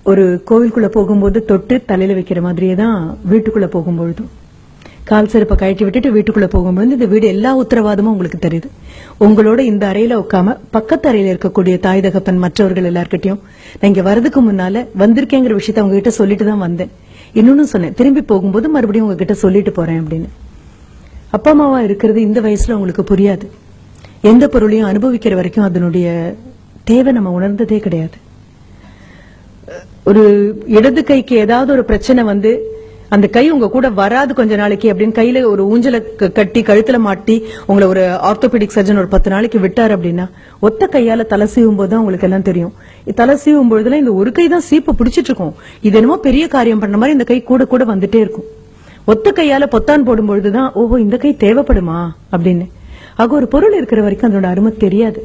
ஒரு கோவிலுக்குள்ள போகும்போது தொட்டு தலையில வைக்கிற மாதிரியே தான் வீட்டுக்குள்ள போகும்பொழுதும் கால் செருப்பை கழட்டி விட்டுட்டு வீட்டுக்குள்ள போகும்போது இந்த வீடு எல்லா உத்தரவாதமும் உங்களுக்கு தெரியுது. உங்களோட இந்த அறையில உட்காம பக்கத்து அறையில இருக்கக்கூடிய தாய் தகப்பன் மற்றவர்கள் எல்லார்கிட்டையும் நான் இங்க வரதுக்கு முன்னால வந்திருக்கேங்கிற விஷயத்த அவங்க கிட்ட சொல்லிட்டு தான் வந்தேன். இன்னொன்னு சொன்னேன், திரும்பி போகும்போது மறுபடியும் உங்ககிட்ட சொல்லிட்டு போறேன் அப்படின்னு. அப்பா அம்மாவா இருக்கிறது இந்த வயசுல உங்களுக்கு புரியாது. எந்த பொருளையும் அனுபவிக்கிற வரைக்கும் அதனுடைய தேவை நம்ம உணர்ந்ததே கிடையாது. ஒரு இடது கைக்கு ஏதாவது ஒரு பிரச்சனை வந்து அந்த கை உங்க கூட வராது கொஞ்ச நாளைக்கு அப்படின்னு கையில ஒரு ஊஞ்சல கட்டி கழுத்துல மாட்டி உங்களை ஒரு ஆர்த்தோபெடிக் சர்ஜன் ஒரு 10 நாளைக்கு விட்டாரு அப்படின்னா ஒத்த கையால தலை சீவும் போதுதான் உங்களுக்கு எல்லாம் தெரியும். தலை சீவும் பொழுதுல இந்த ஒரு கை தான் சீப்பை பிடிச்சிட்டு இருக்கும். இது என்னமோ பெரிய காரியம் பண்ண மாதிரி இந்த கை கூட கூட வந்துட்டே இருக்கும். ஒத்த கையால பொத்தான் போடும் பொழுதுதான் ஓஹோ இந்த கை தேவைப்படுமா அப்படின்னு. ஆக ஒரு பொருள் இருக்கிற வரைக்கும் அதோட அருமை தெரியாது.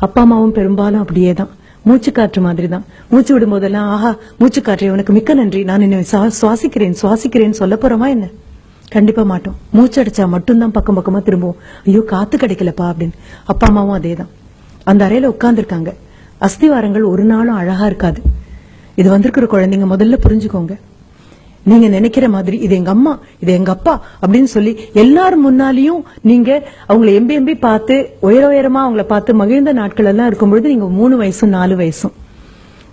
அப்பா அம்மாவும் பெரும்பாலும் அப்படியேதான், மூச்சு காற்று மாதிரி தான். மூச்சு விடும் போதெல்லாம் ஆஹா மூச்சு காற்று உனக்கு மிக்க நன்றி, நான் என்ன சுவாசிக்கிறேன் சொல்ல போறோமா என்ன? கண்டிப்பா மாட்டோம். மூச்சடிச்சா மட்டும்தான் பக்கம் பக்கமா திரும்புவோம், ஐயோ காத்து கிடைக்கலப்பா அப்படின்னு. அப்பா அம்மாவும் அதேதான். அந்த அறையில உட்கார்ந்து இருக்காங்க. அஸ்திவாரங்கள் ஒரு நாளும் அழகா இருக்காது. இது வந்திருக்கிற குழந்தைங்க முதல்ல புரிஞ்சுக்கோங்க. நீங்க நினைக்கிற மாதிரி இது எங்க அம்மா இது எங்க அப்பா அப்படின்னு சொல்லி எல்லாரும் முன்னாலையும் நீங்க அவங்களை எம்பி பார்த்து உயரமா அவங்கள பார்த்து மகிழ்ந்த நாட்கள் எல்லாம் இருக்கும்பொழுது நீங்க 3 வயசும் 4 வயசும்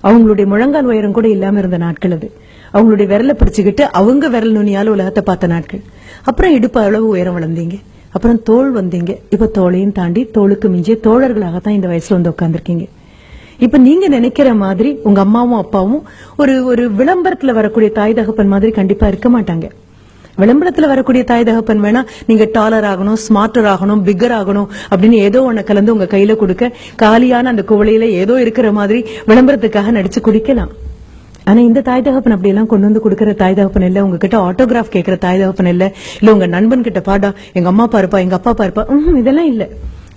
அவங்களுடைய முழங்கால் உயரம் கூட இல்லாம இருந்த நாட்கள் அது. அவங்களுடைய விரலை பிடிச்சுக்கிட்டு அவங்க விரல் நுனியால உலகத்தை பார்த்த நாட்கள். அப்புறம் இடுப்பு அளவு உயரம் வளர்ந்தீங்க, அப்புறம் தோள் வந்தீங்க. இப்ப தோளையும் தாண்டி தோளுக்கு மிஞ்சிய தோழர்களாகத்தான் இந்த வயசுல வந்து உட்கார்ந்துருக்கீங்க. இப்ப நீங்க நினைக்கிற மாதிரி உங்க அம்மாவும் அப்பாவும் ஒரு விளம்பரத்துல வரக்கூடிய தாய் தகப்பன் மாதிரி கண்டிப்பா இருக்க மாட்டாங்க. விளம்பரத்துல வரக்கூடிய தாய் தகப்பன் வேணா நீங்க டாலர் ஆகணும், ஸ்மார்ட்டர் ஆகணும், பிக்கர் ஆகணும் அப்படின்னு ஏதோ ஒண்ணு கலந்து உங்க கையில கொடுக்க காலியான அந்த குவளையில ஏதோ இருக்கிற மாதிரி விளம்பரத்துக்காக நடிச்சு குடிக்கலாம். ஆனா இந்த தாய் தகப்பன் அப்படி எல்லாம் கொண்டு வந்து கொடுக்கற தாய் தகப்பன் இல்ல. உங்ககிட்ட ஆட்டோகிராஃப் கேட்கிற தாய் தகப்பன் இல்ல. இல்ல உங்க நண்பன் கிட்ட பாடா எங்க அம்மா பாருப்பா எங்க அப்பா பாருப்பா, இதெல்லாம் இல்ல.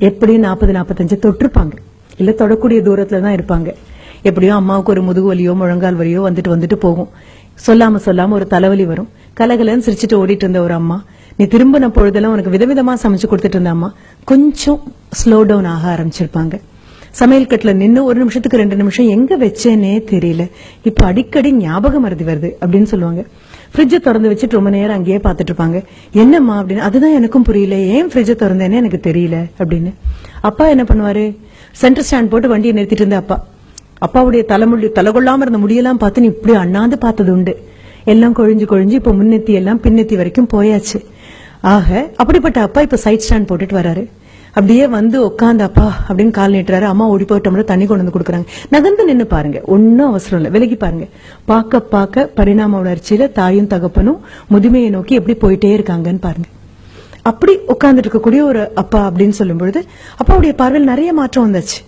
எப்படி 40-45 தொட்டிருப்பாங்க, இல்ல தொடக்கூடிய தூரத்துலதான் இருப்பாங்க. எப்படியோ அம்மாவுக்கு ஒரு முதுகு வலியோ முழங்கால் வலியோ வந்துட்டு போகும். சொல்லாம ஒரு தலைவலி வரும். கலகலன்னு சிரிச்சுட்டு ஓடிட்டு இருந்த ஒரு அம்மா, நீ திரும்பின பொழுதெல்லாம் உனக்கு விதவிதமா சமைச்சு கொடுத்துட்டு இருந்த அம்மா கொஞ்சம் ஸ்லோ டவுன் ஆக ஆரம்பிச்சிருப்பாங்க. சமையல் கட்டுல நின்னு 1 நிமிஷத்துக்கு 2 நிமிஷம் எங்க வச்சேனே தெரியல, இப்ப அடிக்கடி ஞாபகம் மறதி வருது அப்படின்னு சொல்லுவாங்க. ஃப்ரிட்ஜை திறந்து வச்சுட்டு ரொம்ப நேரம் அங்கேயே பாத்துட்டு இருப்பாங்க. என்னம்மா அப்படின்னு. அதுதான் எனக்கும் புரியல, ஏன் ஃப்ரிட்ஜை திறந்தேன்னு எனக்கு தெரியல அப்படின்னு. அப்பா என்ன பண்ணுவாரு, சென்டர் ஸ்டாண்ட் போட்டு வண்டியை நிறுத்திட்டு இருந்த அப்பாவுடைய தலைகொள்ளாம இருந்த முடியெல்லாம் பார்த்து நீ இப்படி அண்ணாந்து பார்த்தது உண்டு. எல்லாம் கொழிஞ்சு இப்ப முன்னெத்தி எல்லாம் பின்னெத்தி வரைக்கும் போயாச்சு. ஆக அப்படிப்பட்ட அப்பா இப்ப சைட் ஸ்டாண்ட் போட்டுட்டு வராரு. அப்படியே வந்து உட்காந்து அப்பா அப்படின்னு கால் நீட்டுறாரு. அம்மா ஓடி போயிட்டோம்னா தண்ணி கொண்டு வந்து கொடுக்குறாங்க. நகர்ந்து நின்னு பாருங்க, ஒன்னும் அவசரம் இல்ல, விலகி பாருங்க. பார்க்க பரிணாம வளர்ச்சியில தாயும் தகப்பனும் முதுமையை நோக்கி எப்படி போயிட்டே இருக்காங்கன்னு பாருங்க. அப்படி உட்கார்ந்துட்டு இருக்கக்கூடிய ஒரு அப்பா அப்படின்னு சொல்லும் பொழுது அப்பாவுடைய பார்வையில் நிறைய மாற்றம் வந்துச்சு.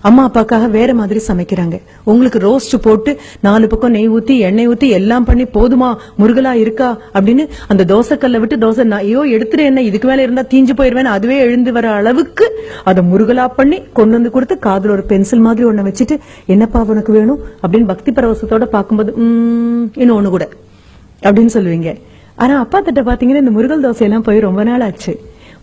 அம்மா அப்பாக்காக வேற மாதிரி சமைக்கிறாங்க. உங்களுக்கு ரோஸ்ட் போட்டு 4 பக்கம் நெய் ஊத்தி எண்ணெய் ஊத்தி எல்லாம் பண்ணி போதுமா முருகலா இருக்கா அப்படின்னு அந்த தோசைக்கல்ல விட்டு தோசை ஐயோ எடுத்துட்டு என்ன இதுக்கு மேல இருந்தா தீஞ்சு போயிருவேன் அதுவே எழுந்து வர அளவுக்கு அதை முருகலா பண்ணி கொண்டு வந்து கொடுத்து காதுல ஒரு பென்சில் மாதிரி ஒண்ணு வச்சுட்டு என்னப்பா உனக்கு வேணும் அப்படின்னு பக்தி பரவசத்தோட பார்க்கும்போது இன்னொன்னு கூட அப்படின்னு சொல்லுவீங்க. ஆனா அப்பா திட்ட பாத்தீங்கன்னா இந்த முருகல் தோசையெல்லாம் போய் ரொம்ப நாள் ஆச்சு.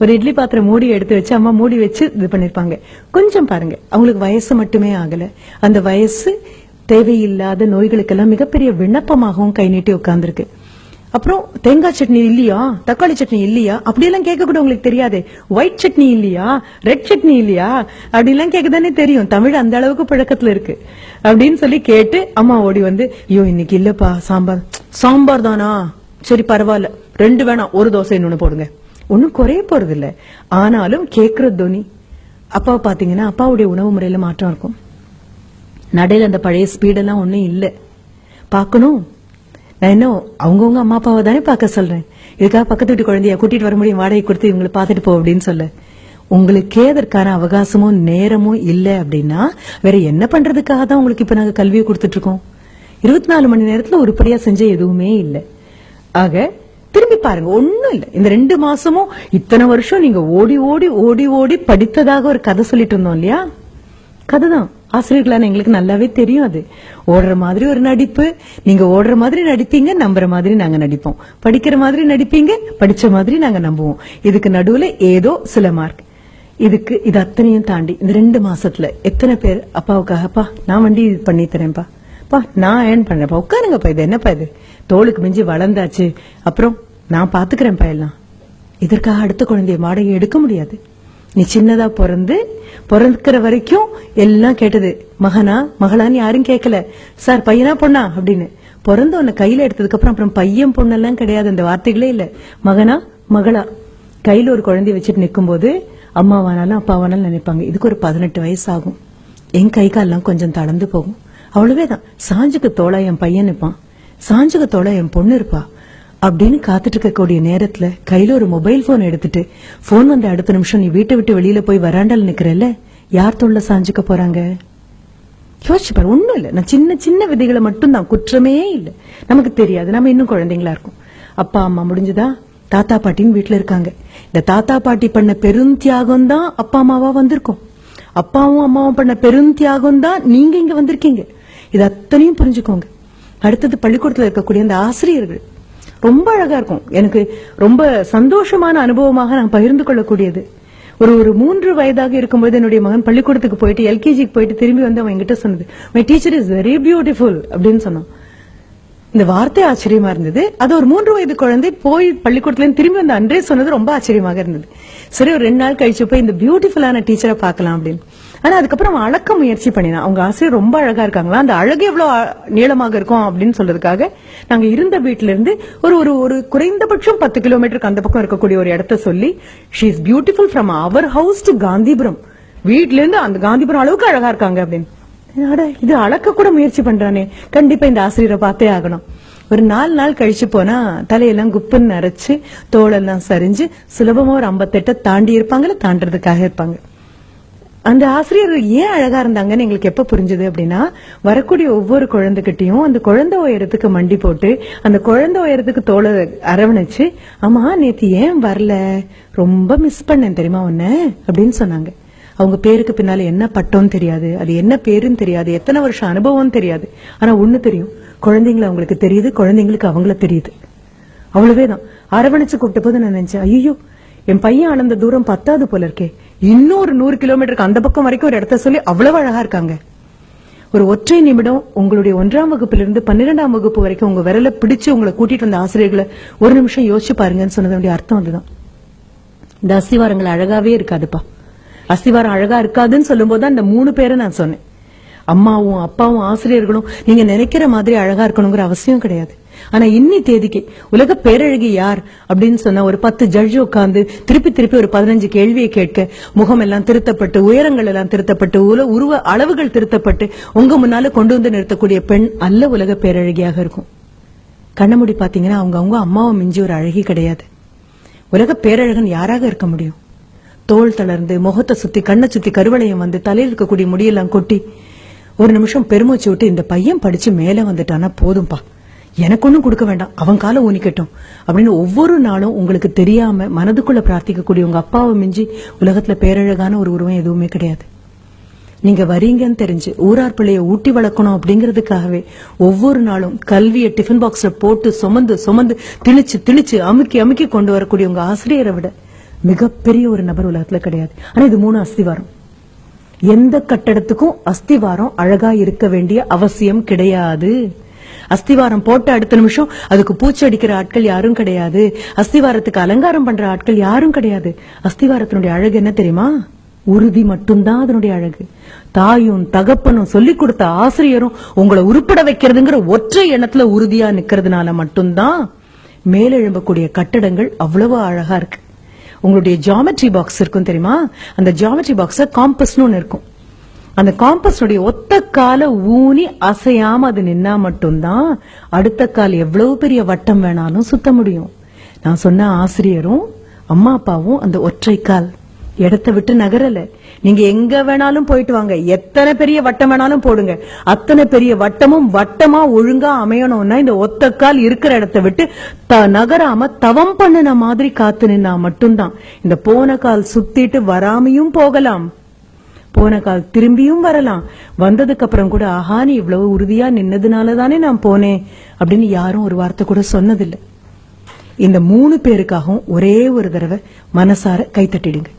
ஒரு இட்லி பாத்திரம் மூடி எடுத்து வச்சு அம்மா மூடி வச்சு இது பண்ணிருப்பாங்க. கொஞ்சம் பாருங்க, அவங்களுக்கு வயசு மட்டுமே ஆகல, அந்த வயசு தேவையில்லாத நோய்களுக்கெல்லாம் மிகப்பெரிய விண்ணப்பமாகவும் கை நீட்டி உட்கார்ந்துருக்கு. அப்புறம் தேங்காய் சட்னி இல்லையா, தக்காளி சட்னி இல்லையா அப்படியெல்லாம் கேட்க கூட உங்களுக்கு தெரியாது. ஒயிட் சட்னி இல்லையா, ரெட் சட்னி இல்லையா அப்படிலாம் கேட்கதானே தெரியும். தமிழ் அந்த அளவுக்கு பழக்கத்துல இருக்கு அப்படின்னு சொல்லி கேட்டு அம்மா ஓடி வந்து ஐயோ இன்னைக்கு இல்லப்பா சாம்பார் தானா, சரி பரவாயில்ல 2 வேணாம், ஒரு தோசை இன்னொன்னு போடுங்க. ஒன்னும் குறைய போறது இல்ல. ஆனாலும் கேக்குற தோனி அப்பாவை பாத்தீங்கன்னா அப்பாவுடைய உணவு முறையில மாற்றம் இருக்கும். நடையில அந்த பழைய ஸ்பீடெல்லாம் ஒன்னும் இல்ல. பாக்கணும், நான் என்ன அவங்கவுங்க அம்மா அப்பாவை தானே பாக்க சொல்றேன். இதுக்காக பக்கத்து வீட்டு குழந்தைய கூட்டிட்டு வர முடியும், வாடகை கொடுத்து இவங்களை பாத்துட்டு போ அப்படின்னு சொல்ல. உங்களுக்கே அதற்கான அவகாசமும் நேரமும் இல்ல அப்படின்னா வேற என்ன பண்றதுக்காக தான் உங்களுக்கு இப்ப நாங்க கல்வியை கொடுத்துட்டு இருக்கோம். 24 மணி நேரத்துல உருப்படியா செஞ்ச எதுவுமே இல்ல. ஆக திரும்பி பாருங்க, ஒண்ணும் இல்ல. இந்த 2 மாசமும் இத்தனை வருஷம் நீங்க ஓடி படித்ததாக ஒரு கதை சொல்லிட்டு இருந்தோம் இல்லையா, கதைதான். ஆசிரியர்களான எங்களுக்கு நல்லாவே தெரியும். அது ஓடுற மாதிரி ஒரு நடிப்பு, நீங்க ஓடுற மாதிரி நடிப்பீங்க, நம்புற மாதிரி நாங்க நடிப்போம், படிக்கிற மாதிரி நடிப்பீங்க, படிச்ச மாதிரி நாங்க நம்புவோம். இதுக்கு நடுவுல ஏதோ சில மார்க். இது அத்தனையும் தாண்டி இந்த 2 மாசத்துல எத்தனை பேர் அப்பாவுக்காகப்பா நான் வண்டி பண்ணி தரேன்ப்பா, நான் ஏர்ன் பண்றேன்ப்பா, உட்காருங்கப்பா, இது என்னப்பா இது, தோளுக்கு மிஞ்சி வளர்ந்தாச்சு, அப்புறம் நான் பாத்துக்கிறேன்ப்பா எல்லாம். இதற்காக அடுத்த குழந்தைய வாடகை எடுக்க முடியாது. நீ சின்னதா பிறந்துக்கிற வரைக்கும் எல்லாம் கேட்டது, மகனா மகளான்னு யாரும் கேட்கல, சார் பையனா பொண்ணா அப்படின்னு. பிறந்த உன்னை கையில எடுத்ததுக்கு அப்புறம் பையன் பொண்ணெல்லாம் கிடையாது, அந்த வார்த்தைகளே இல்ல. மகனா மகளா கையில ஒரு குழந்தைய வச்சுட்டு நிக்கும் போது அம்மாவானாலும் அப்பாவானாலும் நினைப்பாங்க, இதுக்கு ஒரு 18 வயசு ஆகும், என் கை கால்லாம் கொஞ்சம் தளர்ந்து போகும், அவ்வளவேதான். சாஞ்சுக்கு தோளா என் பையன் இருப்பான், சாஞ்சுக்கு தோளா என் பொண்ணு இருப்பா அப்படின்னு காத்துட்டு இருக்கக்கூடிய நேரத்துல கையில ஒரு மொபைல் போன் எடுத்துட்டு போன் வந்த அடுத்த நிமிஷம் நீ வீட்டை விட்டு வெளியில போய் வராண்டால நிக்கிறல்ல, யார் தோல்ல சாஞ்சுக்க போறாங்க? யோசிச்சு பாரு. ஒண்ணும் இல்ல, நான் சின்ன சின்ன விதைகளை மட்டும் தான், குற்றமே இல்ல, நமக்கு தெரியாது, நம்ம இன்னும் குழந்தைங்களா இருக்கும். அப்பா அம்மா முடிஞ்சதா, தாத்தா பாட்டின்னு வீட்டுல இருக்காங்க. இந்த தாத்தா பாட்டி பண்ண பெரும் தியாகம் தான் அப்பா அம்மாவா வந்திருக்கோம். அப்பாவும் அம்மாவும் பண்ண பெரும் தியாகம் தான் நீங்க இங்க வந்திருக்கீங்க. இது அத்தனையும் புரிஞ்சுக்கோங்க. அடுத்தது பள்ளிக்கூடத்துல இருக்கக்கூடிய அந்த ஆசிரியர்கள் ரொம்ப அழகா இருக்கும். எனக்கு ரொம்ப சந்தோஷமான அனுபவமாக நான் பகிர்ந்து கொள்ளக்கூடியது. ஒரு 3 வயதாக இருக்கும்போது என்னுடைய மகன் பள்ளிக்கூடத்துக்கு போயிட்டு எல்கேஜிக்கு போயிட்டு திரும்பி வந்து அவன் என்கிட்ட சொன்னது, my teacher is very beautiful அப்படின்னு சொன்னான். இந்த வார்த்தை ஆச்சரியமா இருந்தது. அது ஒரு 3 வயது குழந்தை போய் பள்ளிக்கூடத்துல திரும்பி வந்து அன்றே சொன்னது ரொம்ப ஆச்சரியமாக இருந்தது. சரி, ஒரு 2 நாள் கழிச்சு போய் இந்த பியூட்டிஃபுல்லான டீச்சரை பார்க்கலாம் அப்படின்னு. ஆனா அதுக்கப்புறம் அவன் அளக்க முயற்சி பண்ணினான். அவங்க ஆசிரியர் ரொம்ப அழகா இருக்காங்களா, அந்த அழகு எவ்வளவு நீளமாக இருக்கும் அப்படின்னு சொல்றதுக்காக நாங்க இருந்த வீட்டுல இருந்து ஒரு குறைந்தபட்சம் 10 கிலோமீட்டருக்கு அந்த பக்கம் இருக்கக்கூடிய ஒரு இடத்த சொல்லி, she is beautiful from our house to Gandhipuram, வீட்ல இருந்து அந்த காந்திபுரம் அளவுக்கு அழகா இருக்காங்க அப்படின்னு. இது அளக்க கூட முயற்சி பண்றானே, கண்டிப்பா இந்த ஆசிரியரை பார்த்தே ஆகணும். ஒரு 4 நாள் கழிச்சு போனா தலையெல்லாம் குப்புன்னு நரைச்சு தோளெல்லாம் சரிஞ்சு சுலபமா ஒரு 58 தாண்டி இருப்பாங்கல்ல, தாண்டறதுக்காக இருப்பாங்க. அந்த ஆசிரியர் ஏன் அழகா இருந்தாங்கன்னு எங்களுக்கு எப்ப புரிஞ்சது அப்படின்னா, வரக்கூடிய ஒவ்வொரு குழந்தைகிட்டையும் அந்த குழந்தை உயரத்துக்கு மண்டி போட்டு அந்த குழந்தை உயரத்துக்கு தோளை அரவணைச்சு, ஆமா நேத்து ஏன் வரல, ரொம்ப மிஸ் பண்ணேன் தெரியுமா உன்ன அப்படின்னு சொன்னாங்க. அவங்க பேருக்கு பின்னால என்ன பட்டோன்னு தெரியாது, அது என்ன பேருன்னு தெரியாது, எத்தனை வருஷம் அனுபவம் தெரியாது. ஆனா ஒண்ணு தெரியும், குழந்தைங்களை அவங்களுக்கு தெரியுது, குழந்தைங்களுக்கு அவங்கள தெரியுது, அவ்வளவேதான். அரவணைச்சு கூப்பிட்ட போது நான் நினைச்சேன், ஐயோ என் பையன் அளந்த தூரம் 10வது போல இருக்கே, இன்னொரு 100 கிலோமீட்டருக்கு அந்த பக்கம் வரைக்கும் ஒரு இடத்த சொல்லி அவ்வளவு அழகா இருக்காங்க. ஒரு ஒற்றை நிமிடம் உங்களுடைய 1ஆம் வகுப்பிலிருந்து 12ஆம் வகுப்பு வரைக்கும் உங்க விரல பிடிச்சு உங்களை கூட்டிட்டு வந்த ஆசிரியர்களை ஒரு நிமிஷம் யோசிச்சு பாருங்கன்னு சொன்னதுடைய அர்த்தம் அதுதான். இந்த அஸ்திவாரங்கள் அழகாவே இருக்காதுப்பா. அஸ்திவாரம் அழகா இருக்காதுன்னு சொல்லும் போதுதான் இந்த 3 பேரை நான் சொன்னேன். அம்மாவும் அப்பாவும் ஆசிரியர்களும் நீங்க நினைக்கிற மாதிரி அழகா இருக்கணுங்கிற அவசியம் கிடையாது. ஆனா இன்னி தேதிக்கு உலக பேரழகி யார் அப்படின்னு சொன்னா, ஒரு 10 ஜட்ஜ் உட்கார்ந்து திருப்பி ஒரு 15 கேள்வியை கேட்க, முகம் எல்லாம் திருத்தப்பட்டு, உயரங்கள் எல்லாம் திருத்தப்பட்டு, உருவ அளவுகள் திருத்தப்பட்டு உங்க முன்னால கொண்டு வந்து நிறுத்தக்கூடிய பெண் அல்ல உலக பேரழகியாக இருக்கும். கண்ணமுடி பாத்தீங்கன்னா அவங்க அம்மாவை மிஞ்சி ஒரு அழகி கிடையாது. உலக பேரழகன் யாராக இருக்க முடியும்? தோல் தளர்ந்து, முகத்தை சுத்தி, கண்ணை சுத்தி கருவளையம் வந்து, தலையில் இருக்கக்கூடிய முடியெல்லாம் கொட்டி ஒரு நிமிஷம் பெருமூச்சு விட்டு, இந்த பையன் படிச்சு மேல வந்துட்டானா போதும்பா, எனக்கு ஒண்ணும் கொடுக்க வேண்டாம், அவன் காலை ஊனிக்கட்டும் அப்படின்னு ஒவ்வொரு நாளும் உங்களுக்கு தெரியாம மனதுக்குள்ள பிரார்த்திக்கக்கூடிய உங்க அப்பாவை மிஞ்சி உலகத்துல பேரழகான ஒரு உருவம் எதுவுமே கிடையாது. நீங்க வரீங்கன்னு தெரிஞ்சு ஊரார் பிள்ளைய ஊட்டி வளர்க்கணும் அப்படிங்கறதுக்காகவே ஒவ்வொரு நாளும் கல்வியை டிஃபன் பாக்ஸ்ல போட்டு சுமந்து திணிச்சு அமுக்கி கொண்டு வரக்கூடிய உங்க ஆசிரியரை விட மிகப்பெரிய ஒரு நபர் உலகத்துல கிடையாது. ஆனா இது 3 அஸ்திவாரம். எந்த கட்டடத்துக்கும் அஸ்திவாரம் அழகா இருக்க வேண்டிய அவசியம் கிடையாது. அஸ்திவாரம் போட்ட அடுத்த நிமிஷம் அதுக்கு பூச்சி அடிக்கிற ஆட்கள் யாரும் கிடையாது. அஸ்திவாரத்துக்கு அலங்காரம் பண்ற ஆட்கள் யாரும் கிடையாது. அஸ்திவாரத்தினுடைய அழகு என்ன தெரியுமா? உறுதி மட்டும்தான் அதனுடைய அழகு. தாயும் தகப்பனும் சொல்லிக் கொடுத்த ஆசிரியரும் உங்களை உருப்பட வைக்கிறதுங்கிற ஒற்றை எண்ணத்துல உறுதியா நிக்கிறதுனால மட்டும்தான் மேலெழும்பக்கூடிய கட்டடங்கள் அவ்வளவு அழகா இருக்கு. உங்களுடைய ஜியோமெட்ரி பாக்ஸ் இருக்கும் தெரியுமா? அந்த ஜியோமெட்ரி பாக்ஸ் காம்பஸ்னு ஒண்ணு இருக்கும். அந்த காம்பஸ்னுடைய ஒத்த கால ஊனி அசையாம அது நின்னா மட்டும்தான் அடுத்த கால் எவ்வளவு பெரிய வட்டம் வேணாலும் சுத்த முடியும். நான் சொன்ன ஆசிரியரும் அம்மா அப்பாவும் அந்த ஒற்றை கால் இடத்தை விட்டு நகரல. நீங்க எங்க வேணாலும் போயிட்டு வாங்க, எத்தனை பெரிய வட்டம் வேணாலும் போடுங்க, அத்தனை பெரிய வட்டமும் வட்டமா ஒழுங்கா அமையணும்னா இந்த ஒத்த கால் இருக்கிற இடத்தை விட்டு நகராம தவம் பண்ணின மாதிரி காத்து நின்னா மட்டும்தான். இந்த போன கால் சுத்திட்டு வராமையும் போகலாம், போன கால் திரும்பியும் வரலாம். வந்ததுக்கு அப்புறம் கூட ஆஹா நீ இவ்வளவு உறுதியா நின்னதுனாலதானே நான் போனேன் அப்படின்னு யாரும் ஒரு வார்த்தை கூட சொன்னதில்லை. இந்த 3 பேருக்காகவும் ஒரே ஒரு தடவை மனசார கைத்தட்டிடுங்க.